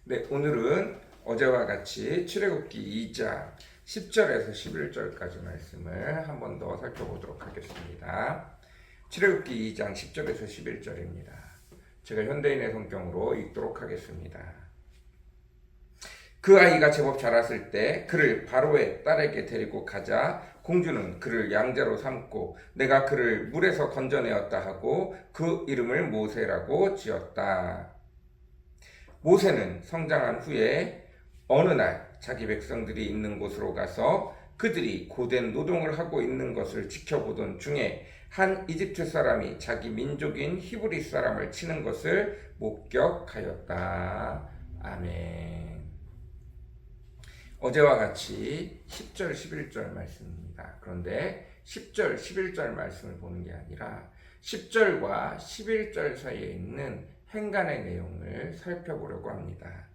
네, 오늘은 어제와 같이 출애굽기 2장 10절에서 11절까지 말씀을 한 번 더 살펴보도록 하겠습니다. 출애굽기 2장 10절에서 11절입니다. 제가 현대인의 성경으로 읽도록 하겠습니다. 그 아이가 제법 자랐을 때 그를 바로의 딸에게 데리고 가자 공주는 그를 양자로 삼고 내가 그를 물에서 건져내었다 하고 그 이름을 모세라고 지었다. 모세는 성장한 후에 어느 날 자기 백성들이 있는 곳으로 가서 그들이 고된 노동을 하고 있는 것을 지켜보던 중에 한 이집트 사람이 자기 민족인 히브리 사람을 치는 것을 목격하였다. 아멘. 어제와 같이 10절, 11절 말씀입니다. 그런데 10절, 11절 말씀을 보는 게 아니라 10절과 11절 사이에 있는 행간의 내용을 살펴보려고 합니다.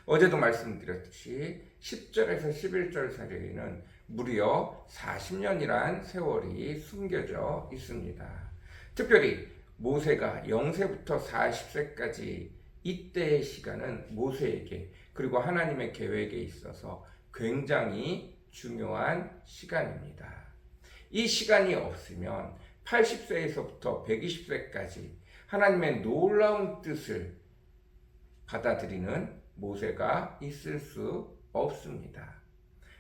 어제도 말씀드렸듯이 10절에서 11절 사이에는 무려 40년이란 세월이 숨겨져 있습니다. 특별히 모세가 0세부터 40세까지 이때의 시간은 모세에게 그리고 하나님의 계획에 있어서 굉장히 중요한 시간입니다. 이 시간이 없으면 80세에서부터 120세까지 하나님의 놀라운 뜻을 받아들이는 모세가 있을 수 없습니다.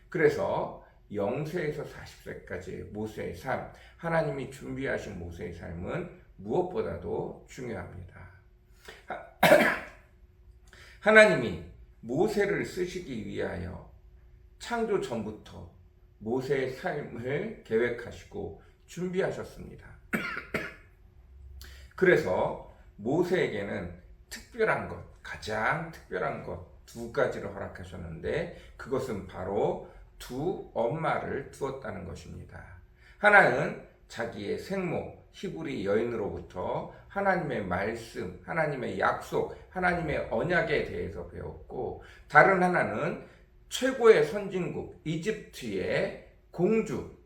그래서 0세에서 40세까지의 모세의 삶, 하나님이 준비하신 모세의 삶은 무엇보다도 중요합니다. 하나님이 모세를 쓰시기 위하여 창조 전부터 모세의 삶을 계획하시고 준비하셨습니다. 그래서 모세에게는 특별한 것, 가장 특별한 것 두 가지를 허락하셨는데 그것은 바로 두 엄마를 두었다는 것입니다. 하나는 자기의 생모 히브리 여인으로부터 하나님의 말씀, 하나님의 약속, 하나님의 언약에 대해서 배웠고 다른 하나는 최고의 선진국 이집트의 공주,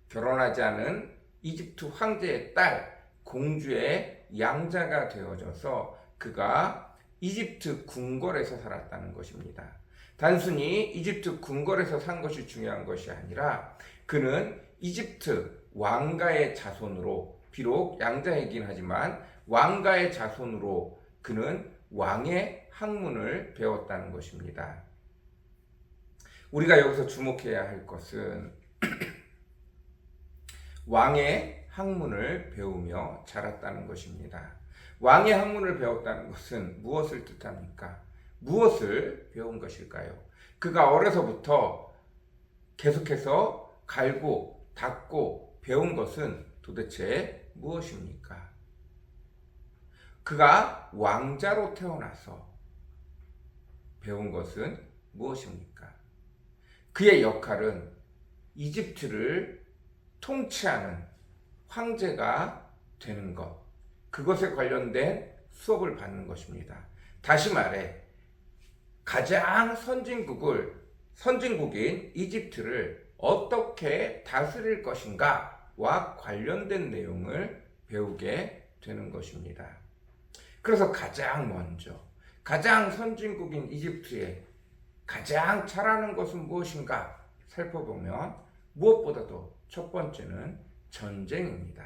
결혼하지 않은 이집트 황제의 딸 공주의 양자가 되어져서 그가 이집트 궁궐에서 살았다는 것입니다. 단순히 이집트 궁궐에서 산 것이 중요한 것이 아니라 그는 이집트 왕가의 자손으로, 비록 양자이긴 하지만 왕가의 자손으로 그는 왕의 학문을 배웠다는 것입니다. 우리가 여기서 주목해야 할 것은 왕의 학문을 배우며 자랐다는 것입니다. 왕의 학문을 배웠다는 것은 무엇을 뜻합니까? 무엇을 배운 것일까요? 그가 어려서부터 계속해서 갈고 닦고 배운 것은 도대체 무엇입니까? 그가 왕자로 태어나서 배운 것은 무엇입니까? 그의 역할은 이집트를 통치하는 황제가 되는 것, 그것에 관련된 수업을 받는 것입니다. 다시 말해 가장 선진국인 이집트를 어떻게 다스릴 것인가와 관련된 내용을 배우게 되는 것입니다. 그래서 가장 먼저 가장 선진국인 이집트에 가장 잘하는 것은 무엇인가 살펴보면 무엇보다도 첫 번째는 전쟁입니다.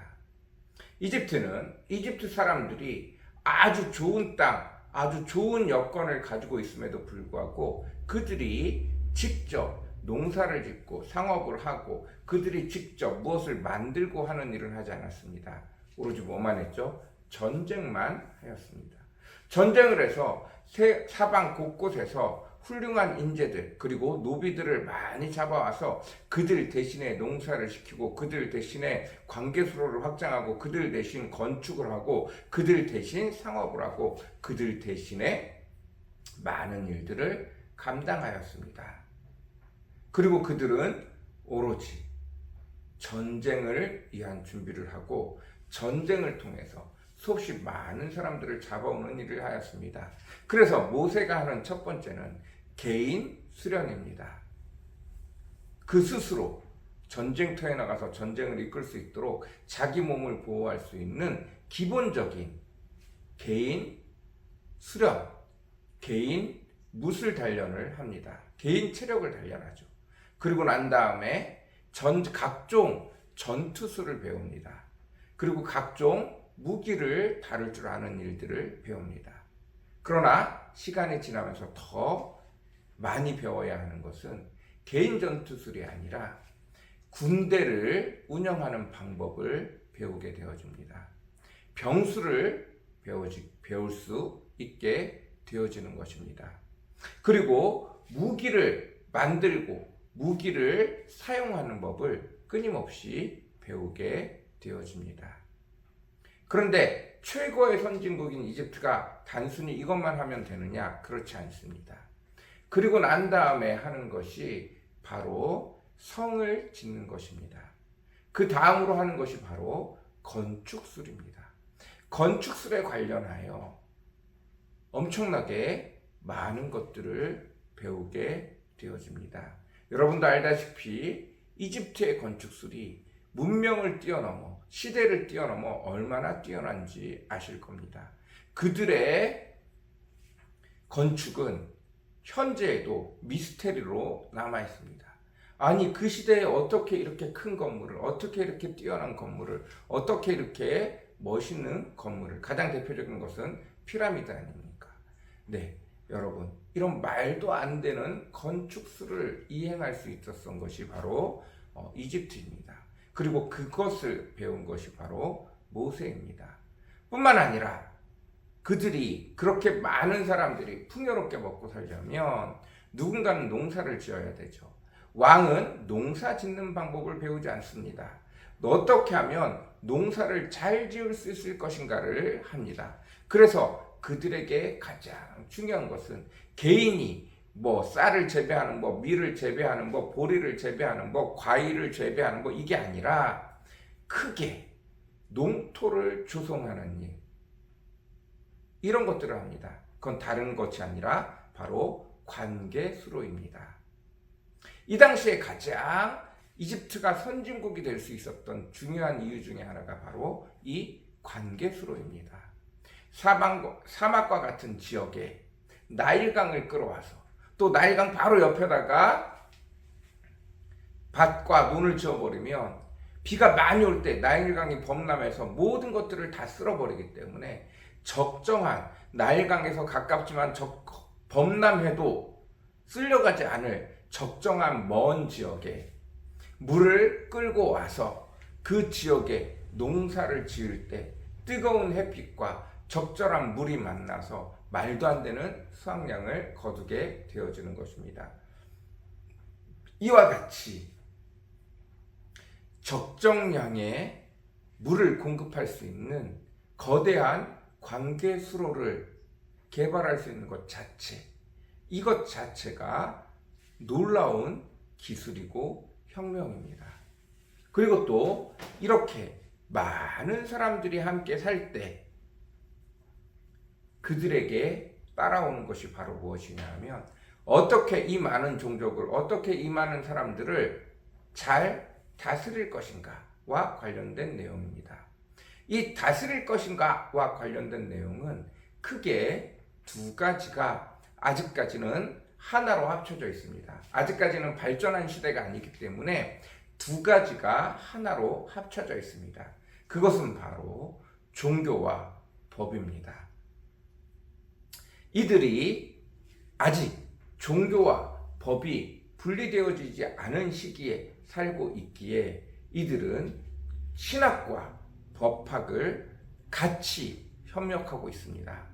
이집트 사람들이 아주 좋은 땅, 아주 좋은 여건을 가지고 있음에도 불구하고 그들이 직접 농사를 짓고 상업을 하고 그들이 직접 무엇을 만들고 하는 일을 하지 않았습니다. 오로지 뭐만 했죠? 전쟁만 하였습니다. 전쟁을 해서 사방 곳곳에서 훌륭한 인재들 그리고 노비들을 많이 잡아와서 그들 대신에 농사를 시키고 그들 대신에 관계수로를 확장하고 그들 대신 건축을 하고 그들 대신 상업을 하고 그들 대신에 많은 일들을 감당하였습니다. 그리고 그들은 오로지 전쟁을 위한 준비를 하고 전쟁을 통해서 수없이 많은 사람들을 잡아오는 일을 하였습니다. 그래서 모세가 하는 첫 번째는 개인 수련입니다. 그 스스로 전쟁터에 나가서 전쟁을 이끌 수 있도록 자기 몸을 보호할 수 있는 기본적인 개인 수련, 개인 무술 단련을 합니다. 개인 체력을 단련하죠. 그리고 난 다음에 각종 전투술을 배웁니다. 그리고 각종 무기를 다룰 줄 아는 일들을 배웁니다. 그러나 시간이 지나면서 더 많이 배워야 하는 것은 개인 전투술이 아니라 군대를 운영하는 방법을 배우게 되어집니다. 병수를 배울 수 있게 되어지는 것입니다. 그리고 무기를 만들고 무기를 사용하는 법을 끊임없이 배우게 되어집니다. 그런데 최고의 선진국인 이집트가 단순히 이것만 하면 되느냐? 그렇지 않습니다. 그리고 난 다음에 하는 것이 바로 성을 짓는 것입니다. 그 다음으로 하는 것이 바로 건축술입니다. 건축술에 관련하여 엄청나게 많은 것들을 배우게 되어집니다. 여러분도 알다시피 이집트의 건축술이 문명을 뛰어넘어 시대를 뛰어넘어 얼마나 뛰어난지 아실 겁니다. 그들의 건축은 현재에도 미스테리로 남아 있습니다. 아니 그 시대에 어떻게 이렇게 큰 건물을, 어떻게 이렇게 뛰어난 건물을, 어떻게 이렇게 멋있는 건물을, 가장 대표적인 것은 피라미드 아닙니까? 네, 여러분, 이런 말도 안 되는 건축술을 이행할 수 있었던 것이 바로 이집트입니다. 그리고 그것을 배운 것이 바로 모세입니다. 뿐만 아니라 그들이 그렇게 많은 사람들이 풍요롭게 먹고 살려면 누군가는 농사를 지어야 되죠. 왕은 농사 짓는 방법을 배우지 않습니다. 어떻게 하면 농사를 잘 지을 수 있을 것인가를 합니다. 그래서 그들에게 가장 중요한 것은 개인이 쌀을 재배하는 법, 밀을 재배하는 법, 보리를 재배하는 법, 과일을 재배하는 법, 이게 아니라 크게 농토를 조성하는 일, 이런 것들을 합니다. 그건 다른 것이 아니라 바로 관계수로입니다. 이 당시에 가장 이집트가 선진국이 될 수 있었던 중요한 이유 중에 하나가 바로 이 관계수로입니다. 사막과 같은 지역에 나일강을 끌어와서 또 나일강 바로 옆에다가 밭과 논을 지어버리면 비가 많이 올 때 나일강이 범람해서 모든 것들을 다 쓸어버리기 때문에 적정한, 나일강에서 가깝지만 범람해도 쓸려가지 않을 적정한 먼 지역에 물을 끌고 와서 그 지역에 농사를 지을 때 뜨거운 햇빛과 적절한 물이 만나서 말도 안 되는 수확량을 거두게 되어지는 것입니다. 이와 같이 적정량의 물을 공급할 수 있는 거대한 관계수로를 개발할 수 있는 것 자체, 이것 자체가 놀라운 기술이고 혁명입니다. 그리고 또 이렇게 많은 사람들이 함께 살 때 그들에게 따라오는 것이 바로 무엇이냐 하면 어떻게 이 많은 종족을, 어떻게 이 많은 사람들을 잘 다스릴 것인가와 관련된 내용입니다. 이 다스릴 것인가와 관련된 내용은 크게 두 가지가 아직까지는 하나로 합쳐져 있습니다. 아직까지는 발전한 시대가 아니기 때문에 두 가지가 하나로 합쳐져 있습니다. 그것은 바로 종교와 법입니다. 이들이 아직 종교와 법이 분리되어지지 않은 시기에 살고 있기에 이들은 신학과 법학을 같이 협력하고 있습니다.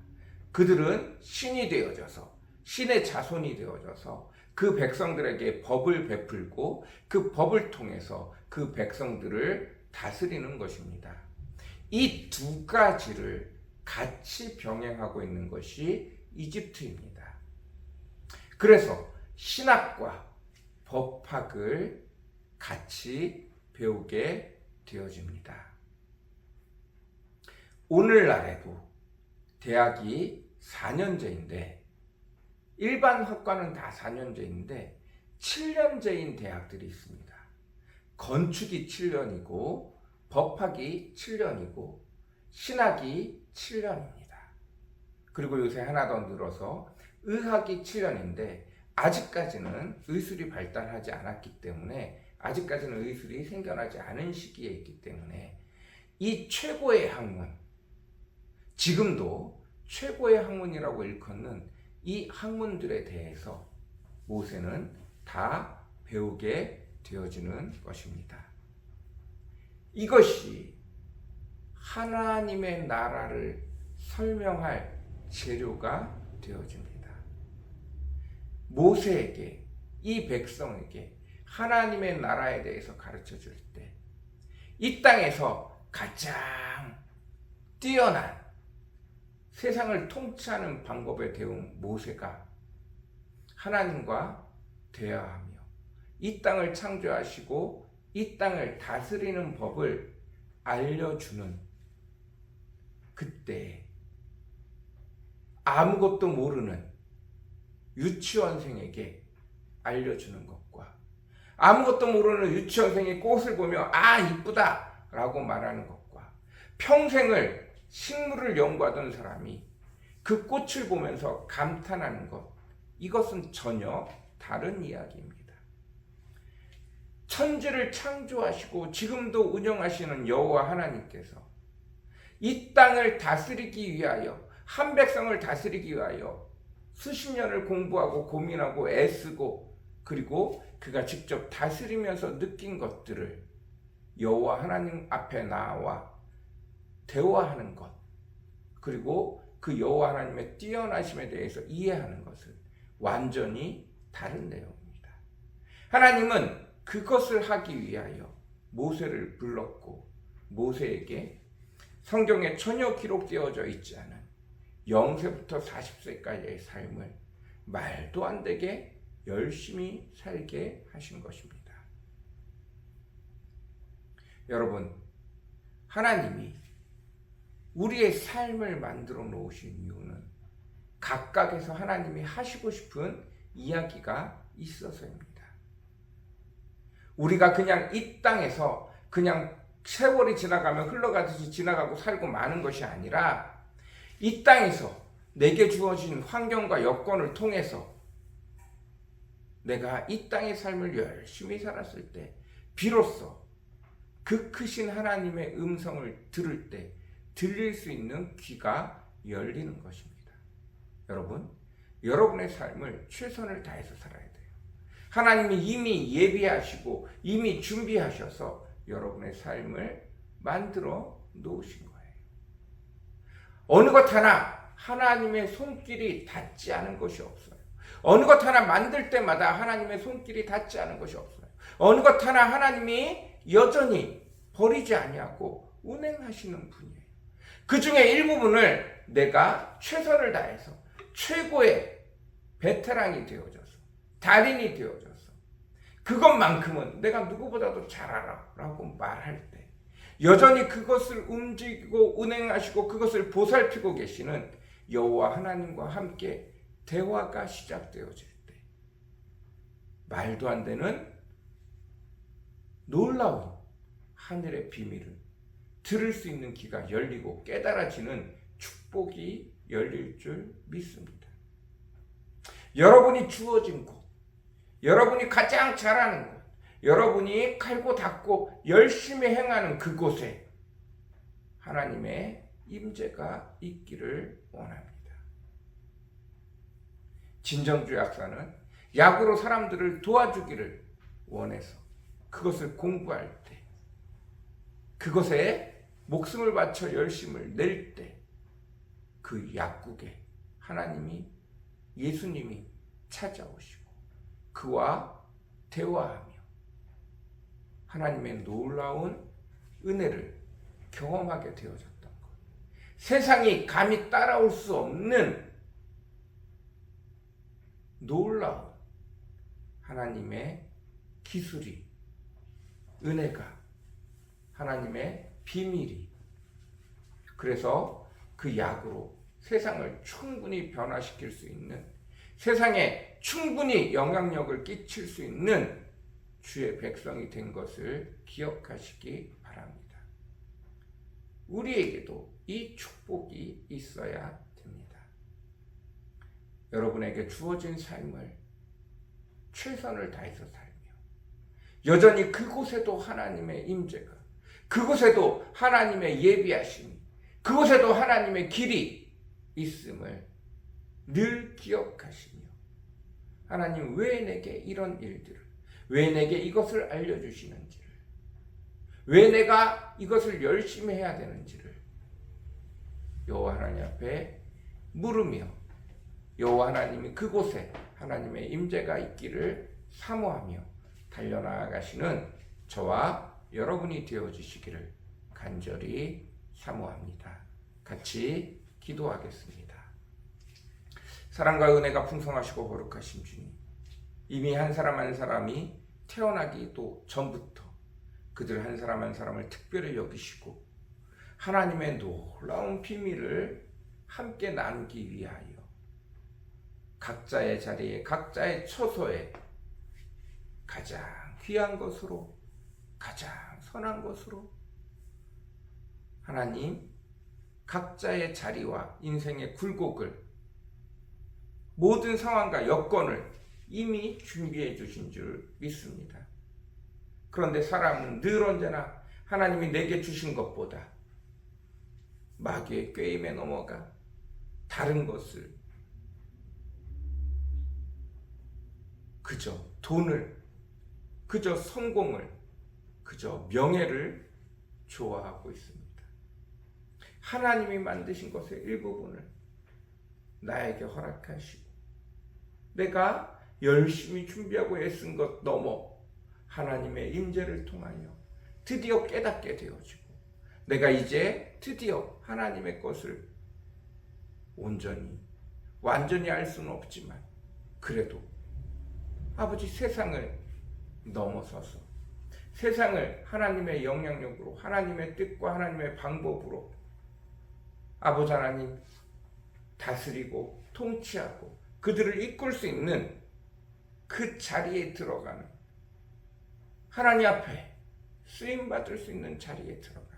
그들은 신이 되어져서, 신의 자손이 되어져서 그 백성들에게 법을 베풀고 그 법을 통해서 그 백성들을 다스리는 것입니다. 이 두 가지를 같이 병행하고 있는 것이 이집트입니다. 그래서 신학과 법학을 같이 배우게 되어집니다. 오늘날에도 대학이 4년제인데 일반 학과는 다 4년제인데 7년제인 대학들이 있습니다. 건축이 7년이고 법학이 7년이고 신학이 7년입니다. 그리고 요새 하나 더 늘어서 의학이 7년인데 아직까지는 의술이 발달하지 않았기 때문에, 아직까지는 의술이 생겨나지 않은 시기에 있기 때문에 이 최고의 학문, 지금도 최고의 학문이라고 일컫는 이 학문들에 대해서 모세는 다 배우게 되어지는 것입니다. 이것이 하나님의 나라를 설명할 재료가 되어집니다. 모세에게, 이 백성에게 하나님의 나라에 대해서 가르쳐 줄 때, 이 땅에서 가장 뛰어난 세상을 통치하는 방법에 배운 모세가 하나님과 대화하며 이 땅을 창조하시고 이 땅을 다스리는 법을 알려주는 그때, 아무것도 모르는 유치원생에게 알려주는 것과 아무것도 모르는 유치원생이 꽃을 보며 아 이쁘다 라고 말하는 것과 평생을 식물을 연구하던 사람이 그 꽃을 보면서 감탄하는 것, 이것은 전혀 다른 이야기입니다. 천지를 창조하시고 지금도 운영하시는 여호와 하나님께서 이 땅을 다스리기 위하여, 한 백성을 다스리기 위하여 수십 년을 공부하고 고민하고 애쓰고, 그리고 그가 직접 다스리면서 느낀 것들을 여호와 하나님 앞에 나와 대화하는 것, 그리고 그 여호와 하나님의 뛰어나심에 대해서 이해하는 것은 완전히 다른 내용입니다. 하나님은 그것을 하기 위하여 모세를 불렀고, 모세에게 성경에 전혀 기록되어져 있지 않은 0세부터 40세까지의 삶을 말도 안 되게 열심히 살게 하신 것입니다. 여러분, 하나님이 우리의 삶을 만들어 놓으신 이유는 각각에서 하나님이 하시고 싶은 이야기가 있어서입니다. 우리가 그냥 이 땅에서 그냥 세월이 지나가면 흘러가듯이 지나가고 살고 마는 것이 아니라, 이 땅에서 내게 주어진 환경과 여건을 통해서 내가 이 땅의 삶을 열심히 살았을 때 비로소 그 크신 하나님의 음성을 들을 때 들릴 수 있는 귀가 열리는 것입니다. 여러분, 여러분의 삶을 최선을 다해서 살아야 돼요. 하나님이 이미 예비하시고 이미 준비하셔서 여러분의 삶을 만들어 놓으신 거예요. 어느 것 하나 하나님의 손길이 닿지 않은 것이 없어요. 어느 것 하나 만들 때마다 하나님의 손길이 닿지 않은 것이 없어요. 어느 것 하나 하나님이 여전히 버리지 아니하고 운행하시는 분이에요. 그 중에 일부분을 내가 최선을 다해서 최고의 베테랑이 되어져서, 달인이 되어져서, 그것만큼은 내가 누구보다도 잘 알아 라고 말할 때, 여전히 그것을 움직이고 운행하시고 그것을 보살피고 계시는 여호와 하나님과 함께 대화가 시작되어질 때, 말도 안 되는 놀라운 하늘의 비밀을 들을 수 있는 귀가 열리고 깨달아지는 축복이 열릴 줄 믿습니다. 여러분이 주어진 곳, 여러분이 가장 잘하는 곳, 여러분이 칼고 닦고 열심히 행하는 그곳에 하나님의 임재가 있기를 원합니다. 진정주 약사는 약으로 사람들을 도와주기를 원해서 그것을 공부할 때, 그것에 목숨을 바쳐 열심을 낼 때, 그 약국에 하나님이, 예수님이 찾아오시고 그와 대화하며 하나님의 놀라운 은혜를 경험하게 되어졌던 것, 세상이 감히 따라올 수 없는 놀라운 하나님의 기술이, 은혜가, 하나님의 비밀이, 그래서 그 약으로 세상을 충분히 변화시킬 수 있는, 세상에 충분히 영향력을 끼칠 수 있는 주의 백성이 된 것을 기억하시기 바랍니다. 우리에게도 이 축복이 있어야 됩니다. 여러분에게 주어진 삶을 최선을 다해서 살며 여전히 그곳에도 하나님의 임재가, 그곳에도 하나님의 예비하심이, 그곳에도 하나님의 길이 있음을 늘 기억하시며 하나님 왜 내게 이런 일들을, 왜 내게 이것을 알려주시는지를, 왜 내가 이것을 열심히 해야 되는지를 여호와 하나님 앞에 물으며 여호와 하나님이 그곳에 하나님의 임재가 있기를 사모하며 달려나가시는 저와 여러분이 되어주시기를 간절히 사모합니다. 같이 기도하겠습니다. 사랑과 은혜가 풍성하시고 거룩하신 주님, 이미 한 사람 한 사람이 태어나기도 전부터 그들 한 사람 한 사람을 특별히 여기시고 하나님의 놀라운 비밀을 함께 나누기 위하여 각자의 자리에, 각자의 처소에 가장 귀한 것으로, 가장 선한 것으로 하나님 각자의 자리와 인생의 굴곡을, 모든 상황과 여건을 이미 준비해 주신 줄 믿습니다. 그런데 사람은 늘 언제나 하나님이 내게 주신 것보다 마귀의 꾀임에 넘어가 다른 것을, 그저 돈을, 그저 성공을, 그저 명예를 좋아하고 있습니다. 하나님이 만드신 것의 일부분을 나에게 허락하시고 내가 열심히 준비하고 애쓴 것 넘어 하나님의 임재를 통하여 드디어 깨닫게 되어지고 내가 이제 드디어 하나님의 것을 온전히 완전히 알 수는 없지만 그래도 아버지 세상을 넘어서서 세상을 하나님의 영향력으로, 하나님의 뜻과 하나님의 방법으로 아버지 하나님 다스리고 통치하고 그들을 이끌 수 있는 그 자리에 들어가는, 하나님 앞에 쓰임받을 수 있는 자리에 들어가는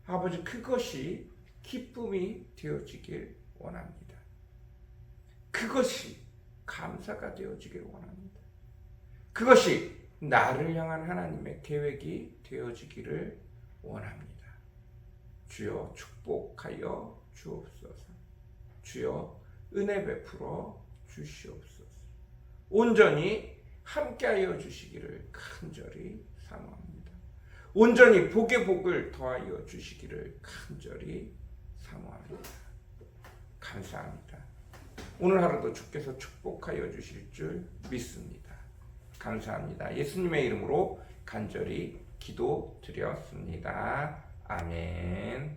아버지, 그것이 기쁨이 되어지길 원합니다. 그것이 감사가 되어지길 원합니다. 그것이 나를 향한 하나님의 계획이 되어지기를 원합니다. 주여 축복하여 주옵소서. 주여 은혜 베풀어 주시옵소서. 온전히 함께하여 주시기를 간절히 사모합니다. 온전히 복의 복을 더하여 주시기를 간절히 사모합니다. 감사합니다. 오늘 하루도 주께서 축복하여 주실 줄 믿습니다. 감사합니다. 예수님의 이름으로 간절히 기도드렸습니다. 아멘.